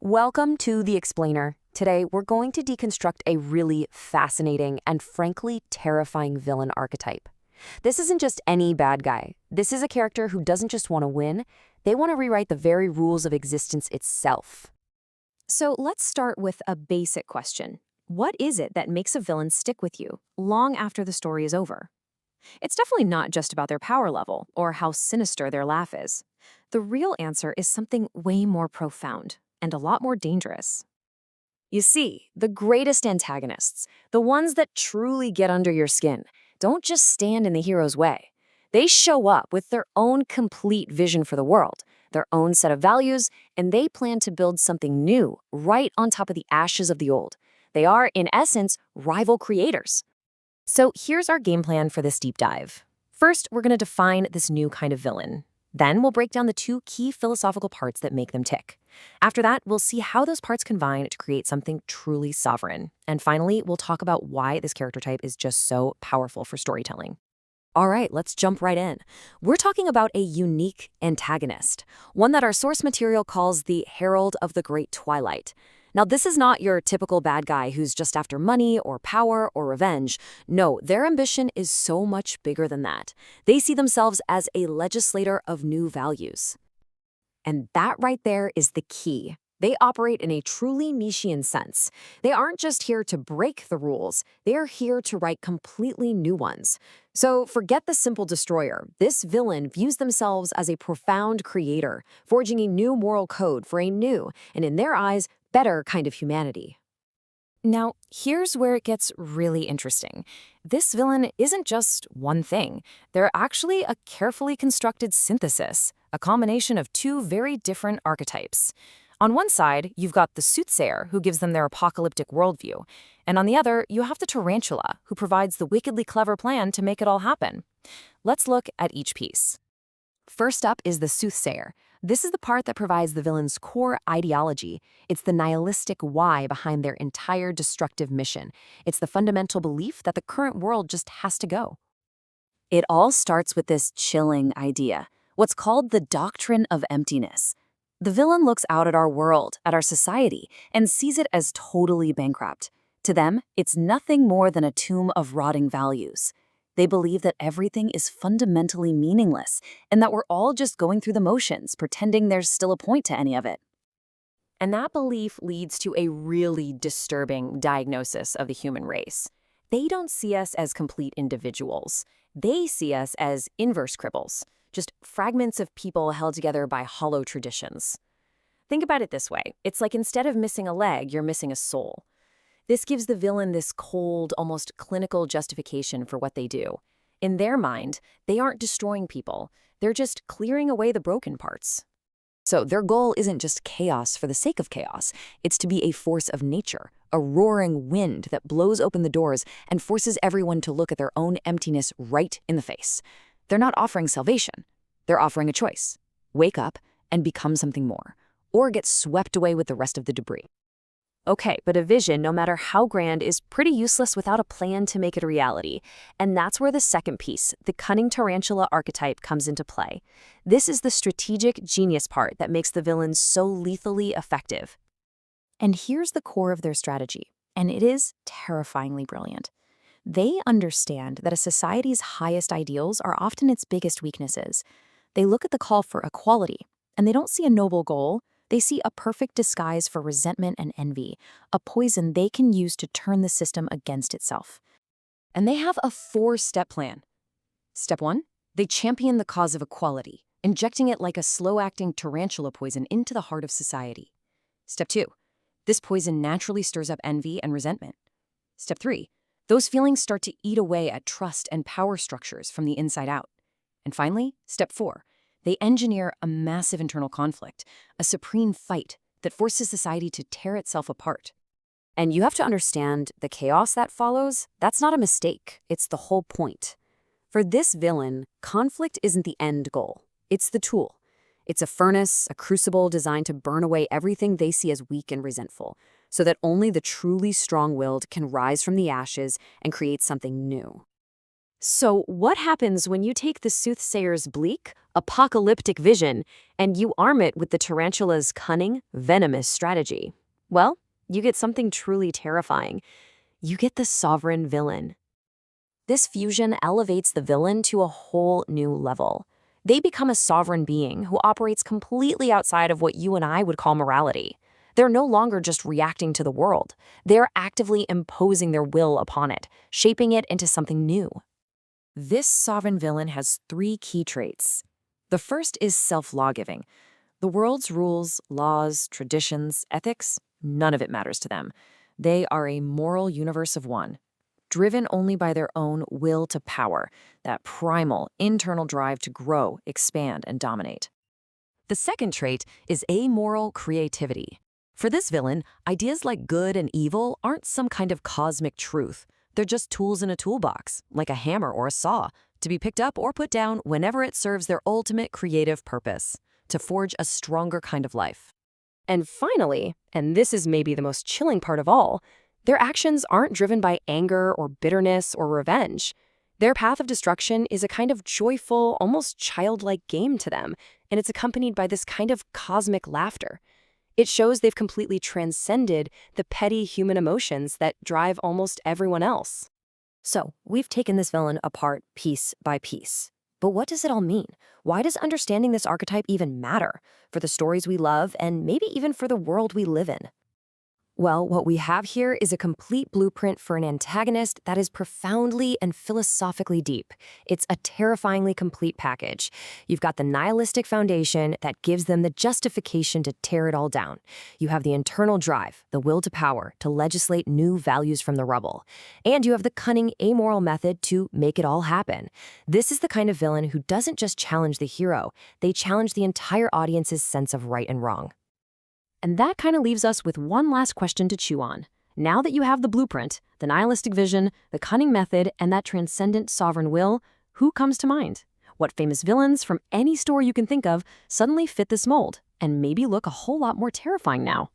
Welcome to The Explainer. Today, we're going to deconstruct a really fascinating and frankly terrifying villain archetype. This isn't just any bad guy. This is a character who doesn't just want to win, they want to rewrite the very rules of existence itself. So let's start with a basic question. What is it that makes a villain stick with you long after the story is over? It's definitely not just about their power level or how sinister their laugh is. The real answer is something way more profound and a lot more dangerous. You see, the greatest antagonists, the ones that truly get under your skin, don't just stand in the hero's way. They show up with their own complete vision for the world, their own set of values, and they plan to build something new right on top of the ashes of the old. They are, in essence, rival creators. So here's our game plan for this deep dive. First, we're going to define this new kind of villain. Then we'll break down the two key philosophical parts that make them tick. After that, we'll see how those parts combine to create something truly sovereign. And finally, we'll talk about why this character type is just so powerful for storytelling. All right, let's jump right in. We're talking about a unique antagonist, one that our source material calls the Herald of the Great Twilight. Now, this is not your typical bad guy who's just after money or power or revenge. No, their ambition is so much bigger than that. They see themselves as a legislator of new values. And that right there is the key. They operate in a truly Nietzschean sense. They aren't just here to break the rules, they are here to write completely new ones. So forget the simple destroyer. This villain views themselves as a profound creator, forging a new moral code for a new, and in their eyes, better kind of humanity. Now, here's where it gets really interesting. This villain isn't just one thing. They're actually a carefully constructed synthesis, a combination of two very different archetypes. On one side, you've got the soothsayer, who gives them their apocalyptic worldview. And on the other, you have the tarantula, who provides the wickedly clever plan to make it all happen. Let's look at each piece. First up is the soothsayer. This is the part that provides the villain's core ideology. It's the nihilistic why behind their entire destructive mission. It's the fundamental belief that the current world just has to go. It all starts with this chilling idea, what's called the doctrine of emptiness. The villain looks out at our world, at our society, and sees it as totally bankrupt. To them, it's nothing more than a tomb of rotting values. They believe that everything is fundamentally meaningless and that we're all just going through the motions, pretending there's still a point to any of it. And that belief leads to a really disturbing diagnosis of the human race. They don't see us as complete individuals. They see us as inverse cripples, just fragments of people held together by hollow traditions. Think about it this way. It's like instead of missing a leg, you're missing a soul. This gives the villain this cold, almost clinical justification for what they do. In their mind, they aren't destroying people. They're just clearing away the broken parts. So their goal isn't just chaos for the sake of chaos. It's to be a force of nature, a roaring wind that blows open the doors and forces everyone to look at their own emptiness right in the face. They're not offering salvation. They're offering a choice. Wake up and become something more, or get swept away with the rest of the debris. Okay, but a vision, no matter how grand, is pretty useless without a plan to make it a reality. And that's where the second piece, the cunning tarantula archetype, comes into play. This is the strategic genius part that makes the villains so lethally effective. And here's the core of their strategy, and it is terrifyingly brilliant. They understand that a society's highest ideals are often its biggest weaknesses. They look at the call for equality, and they don't see a noble goal. They see a perfect disguise for resentment and envy, a poison they can use to turn the system against itself. And they have a 4-step plan. Step 1, they champion the cause of equality, injecting it like a slow-acting tarantula poison into the heart of society. Step 2, this poison naturally stirs up envy and resentment. Step 3, those feelings start to eat away at trust and power structures from the inside out. And finally, step 4, they engineer a massive internal conflict, a supreme fight that forces society to tear itself apart. And you have to understand the chaos that follows, that's not a mistake. It's the whole point. For this villain, conflict isn't the end goal. It's the tool. It's a furnace, a crucible designed to burn away everything they see as weak and resentful, so that only the truly strong-willed can rise from the ashes and create something new. So, what happens when you take the soothsayer's bleak, apocalyptic vision and you arm it with the tarantula's cunning, venomous strategy? Well, you get something truly terrifying. You get the sovereign villain. This fusion elevates the villain to a whole new level. They become a sovereign being who operates completely outside of what you and I would call morality. They're no longer just reacting to the world. They're actively imposing their will upon it, shaping it into something new. This sovereign villain has three key traits. The first is self-law-giving. The world's rules, laws, traditions, ethics, none of it matters to them. They are a moral universe of one, driven only by their own will to power, that primal, internal drive to grow, expand, and dominate. The second trait is amoral creativity. For this villain, ideas like good and evil aren't some kind of cosmic truth. They're just tools in a toolbox, like a hammer or a saw, to be picked up or put down whenever it serves their ultimate creative purpose, to forge a stronger kind of life. And finally, and this is maybe the most chilling part of all, their actions aren't driven by anger or bitterness or revenge. Their path of destruction is a kind of joyful, almost childlike game to them, and it's accompanied by this kind of cosmic laughter. It shows they've completely transcended the petty human emotions that drive almost everyone else. So, we've taken this villain apart piece by piece. But what does it all mean? Why does understanding this archetype even matter for the stories we love and maybe even for the world we live in? Well, what we have here is a complete blueprint for an antagonist that is profoundly and philosophically deep. It's a terrifyingly complete package. You've got the nihilistic foundation that gives them the justification to tear it all down. You have the internal drive, the will to power, to legislate new values from the rubble. And you have the cunning, amoral method to make it all happen. This is the kind of villain who doesn't just challenge the hero, they challenge the entire audience's sense of right and wrong. And that kind of leaves us with one last question to chew on. Now that you have the blueprint, the nihilistic vision, the cunning method, and that transcendent sovereign will, who comes to mind? What famous villains from any story you can think of suddenly fit this mold and maybe look a whole lot more terrifying now?